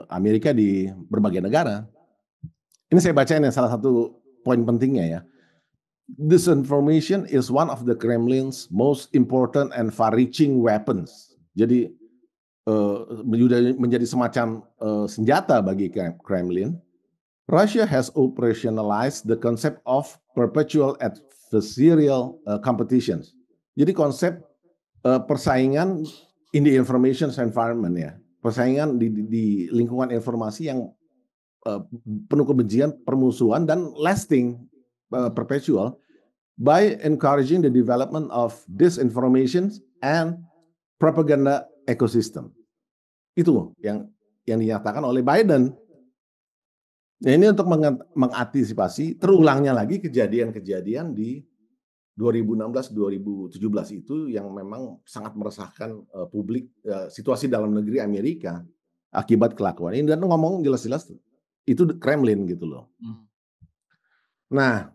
Amerika di berbagai negara. Ini saya bacain ya, salah satu poin pentingnya ya. Disinformation is one of the Kremlin's most important and far-reaching weapons. Jadi menjadi semacam senjata bagi Kremlin. Russia has operationalized the concept of perpetual adversarial competitions. Jadi konsep persaingan in the information environment ya, persaingan di lingkungan informasi yang penuh kebencian, permusuhan dan lasting, perpetual, by encouraging the development of disinformation and propaganda ecosystem. Itu yang dinyatakan oleh Biden. Nah, ini untuk mengantisipasi terulangnya lagi kejadian-kejadian di 2016-2017 itu yang memang sangat meresahkan publik, situasi dalam negeri Amerika akibat kelakuan ini, dan ngomong jelas-jelas itu Kremlin gitu loh. Nah,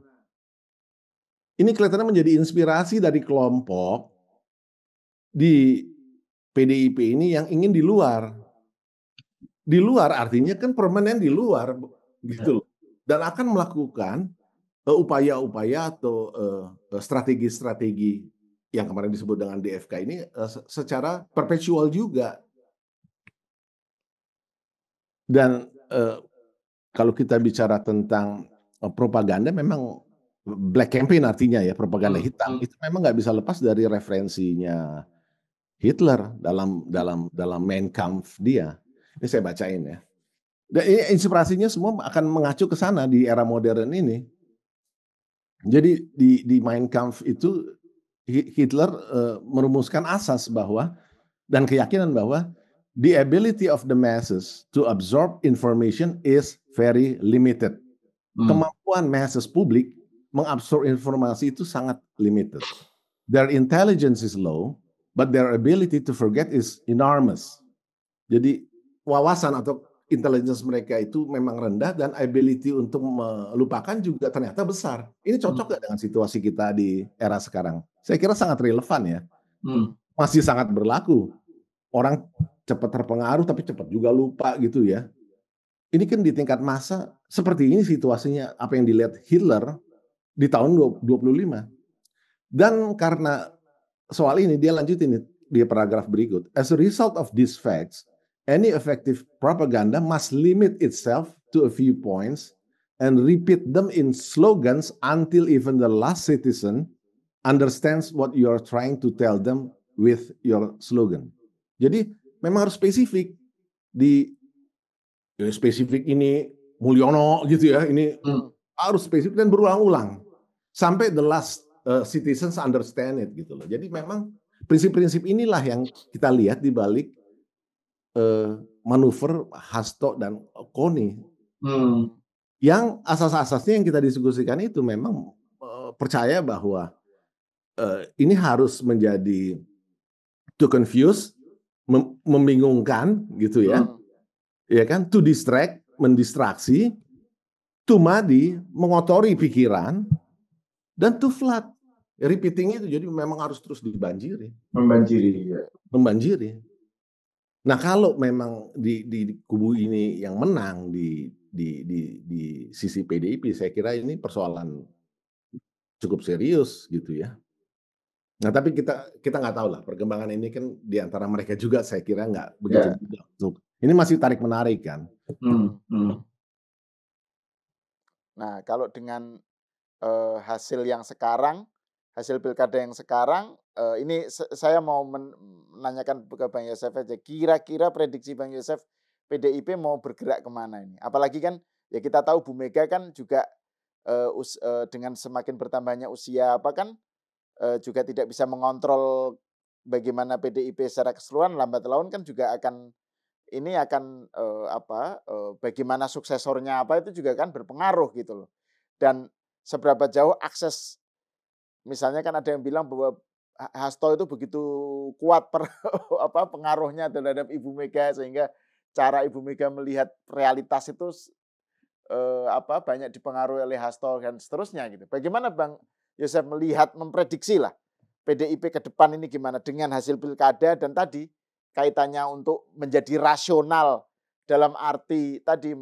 ini kelihatannya menjadi inspirasi dari kelompok di PDIP ini yang ingin di luar. Di luar artinya kan permanen di luar gitu loh. Dan akan melakukan upaya-upaya atau strategi-strategi yang kemarin disebut dengan DFK ini secara perpetual juga. Dan kalau kita bicara tentang propaganda, memang black campaign artinya ya, propaganda hitam, itu memang nggak bisa lepas dari referensinya Hitler dalam Mein Kampf dia. Ini saya bacain ya. Dan ini inspirasinya semua akan mengacu ke sana di era modern ini. Jadi di Mein Kampf itu Hitler merumuskan asas bahwa dan keyakinan bahwa the ability of the masses to absorb information is very limited. Kemampuan masses publik mengabsorb informasi itu sangat limited. Their intelligence is low, but their ability to forget is enormous. Jadi wawasan atau intelligence mereka itu memang rendah dan ability untuk melupakan juga ternyata besar. Ini cocok nggak dengan situasi kita di era sekarang? Saya kira sangat relevan ya. Masih sangat berlaku. Orang cepat terpengaruh tapi cepat juga lupa gitu ya. Ini kan di tingkat massa seperti ini situasinya apa yang dilihat Hitler di tahun 25. Dan karena soal ini dia lanjutin di paragraf berikut. As a result of these facts, any effective propaganda must limit itself to a few points and repeat them in slogans until even the last citizen understands what you are trying to tell them with your slogan. Jadi memang harus spesifik spesifik ini Mulyono gitu ya, ini harus spesifik dan berulang-ulang sampai the last citizens understand it gitu loh. Jadi memang prinsip-prinsip inilah yang kita lihat di balik manuver Hasto dan Koni. Yang asas-asasnya yang kita diskusikan itu memang percaya bahwa ini harus menjadi to confuse, membingungkan gitu ya. Ya kan, to distract, mendistraksi, to muddy, mengotori pikiran, dan to flood. Repeating itu jadi memang harus terus dibanjiri. Membanjiri. Nah, kalau memang di kubu ini yang menang di sisi PDIP, saya kira ini persoalan cukup serius gitu ya. Nah, tapi kita nggak tahu lah perkembangan ini kan di antara mereka juga saya kira nggak begitu mudah untuk Ini masih tarik-menarik kan. Nah, kalau dengan hasil yang sekarang, hasil pilkada yang sekarang, ini saya mau menanyakan ke Bang Yosef aja. Kira-kira prediksi Bang Yosef, PDIP mau bergerak kemana ini? Apalagi kan, ya kita tahu Bu Mega kan juga dengan semakin bertambahnya usia kan juga tidak bisa mengontrol bagaimana PDIP secara keseluruhan, lambat laun kan juga akan bagaimana suksesornya itu juga kan berpengaruh gitu loh. Dan seberapa jauh akses, misalnya kan ada yang bilang bahwa Hasto itu begitu kuat pengaruhnya terhadap Ibu Mega, sehingga cara Ibu Mega melihat realitas itu banyak dipengaruhi oleh Hasto dan seterusnya gitu. Bagaimana Bang Yosef melihat, memprediksi lah PDIP ke depan ini gimana dengan hasil pilkada, dan tadi kaitannya untuk menjadi rasional dalam arti tadi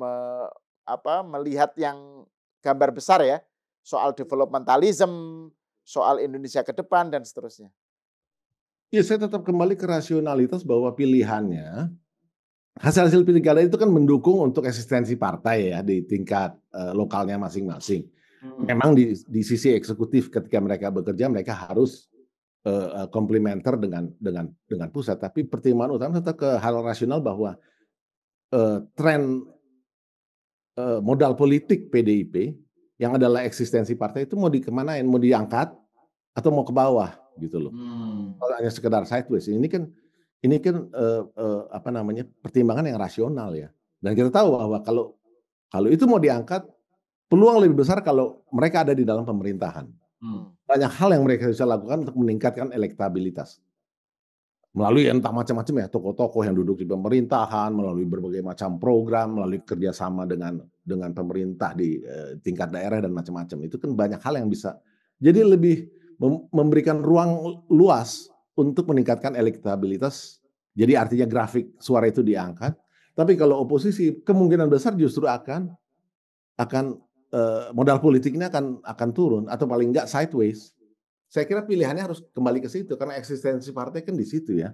melihat yang gambar besar ya, soal developmentalism, soal Indonesia ke depan dan seterusnya. Ya, saya tetap kembali ke rasionalitas bahwa pilihannya, hasil-hasil pilkada itu kan mendukung untuk eksistensi partai ya di tingkat lokalnya masing-masing. Memang di sisi eksekutif ketika mereka bekerja, mereka harus komplementer dengan pusat, tapi pertimbangan utama tetap ke hal rasional bahwa tren modal politik PDIP yang adalah eksistensi partai itu mau dikemanain, mau diangkat atau mau ke bawah gitu loh. Kalau hanya sekedar sideways, ini kan pertimbangan yang rasional ya. Dan kita tahu bahwa kalau itu mau diangkat, peluang lebih besar kalau mereka ada di dalam pemerintahan. Banyak hal yang mereka bisa lakukan untuk meningkatkan elektabilitas. Melalui entah macam-macam ya, tokoh-tokoh yang duduk di pemerintahan, melalui berbagai macam program, melalui kerjasama dengan pemerintah di tingkat daerah dan macam-macam. Itu kan banyak hal yang bisa. Jadi lebih memberikan ruang luas untuk meningkatkan elektabilitas. Jadi artinya grafik suara itu diangkat. Tapi kalau oposisi kemungkinan besar justru akan modal politiknya akan turun atau paling enggak sideways. Saya kira pilihannya harus kembali ke situ karena eksistensi partai kan di situ ya.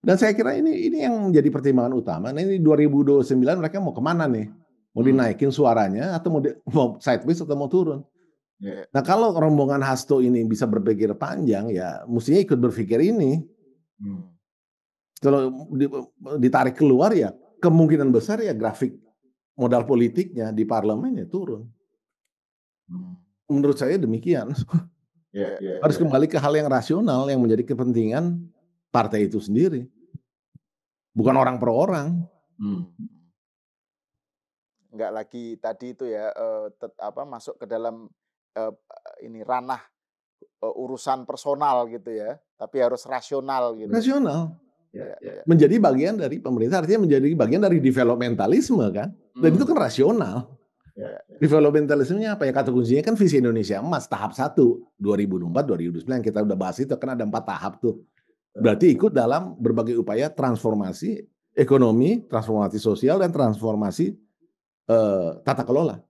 Dan saya kira ini yang menjadi pertimbangan utama. Nah, ini 2029 mereka mau kemana nih? Mau dinaikin suaranya atau mau sideways atau mau turun? Nah, kalau rombongan Hasto ini bisa berpikir panjang ya mestinya ikut berpikir ini. Kalau ditarik keluar ya kemungkinan besar ya grafik modal politiknya di parlemennya turun. Menurut saya demikian. Harus kembali ke hal yang rasional yang menjadi kepentingan partai itu sendiri. Bukan orang per orang. Enggak lagi tadi itu ya masuk ke dalam ranah urusan personal gitu ya, tapi harus rasional gitu. Rasional. Menjadi bagian dari pemerintah, artinya menjadi bagian dari developmentalisme kan. Dan itu kan rasional. Developmentalismenya apa ya, kata kuncinya kan visi Indonesia Emas tahap 1 2024-2029 kita udah bahas itu kan ada 4 tahap tuh. Berarti ikut dalam berbagai upaya transformasi ekonomi, transformasi sosial dan transformasi tata kelola.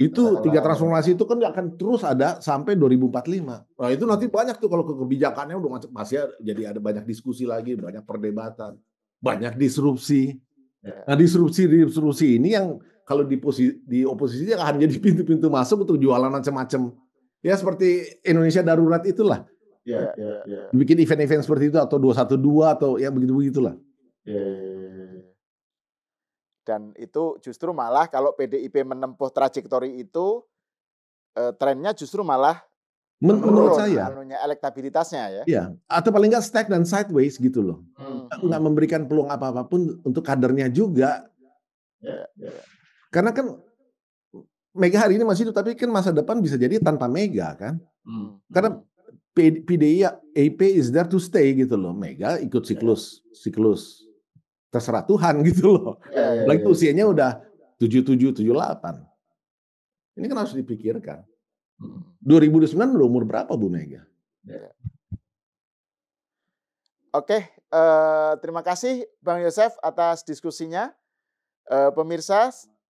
Itu 3 transformasi itu kan akan terus ada sampai 2045. Nah, itu nanti banyak tuh kalau kebijakannya udah masih jadi ada banyak diskusi lagi, banyak perdebatan, banyak disrupsi. Nah, disrupsi ini yang kalau di oposisi akan jadi pintu-pintu masuk untuk jualan macam-macam. Ya seperti Indonesia Darurat itulah. Bikin event-event seperti itu atau 212 atau ya begitu-begitulah. Dan itu justru malah kalau PDIP menempuh trajektori itu trennya justru malah menurut saya elektabilitasnya ya. Iya, atau paling nggak stack dan sideways gitu loh. Nggak memberikan peluang apa-apapun untuk kadernya juga. Karena kan Mega hari ini masih hidup, tapi kan masa depan bisa jadi tanpa Mega kan. Karena PDIP is there to stay gitu loh. Mega ikut siklus terserah Tuhan gitu loh. Lagi usianya udah 77, 78. Ini kan harus dipikirkan. 2029 udah umur berapa Bu Mega? Oke, terima kasih Bang Yosef atas diskusinya. Pemirsa,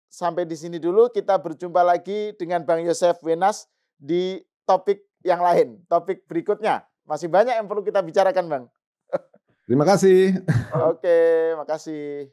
sampai di sini dulu, kita berjumpa lagi dengan Bang Yosef Wenas di topik yang lain, topik berikutnya. Masih banyak yang perlu kita bicarakan, Bang. Terima kasih. Oke, makasih.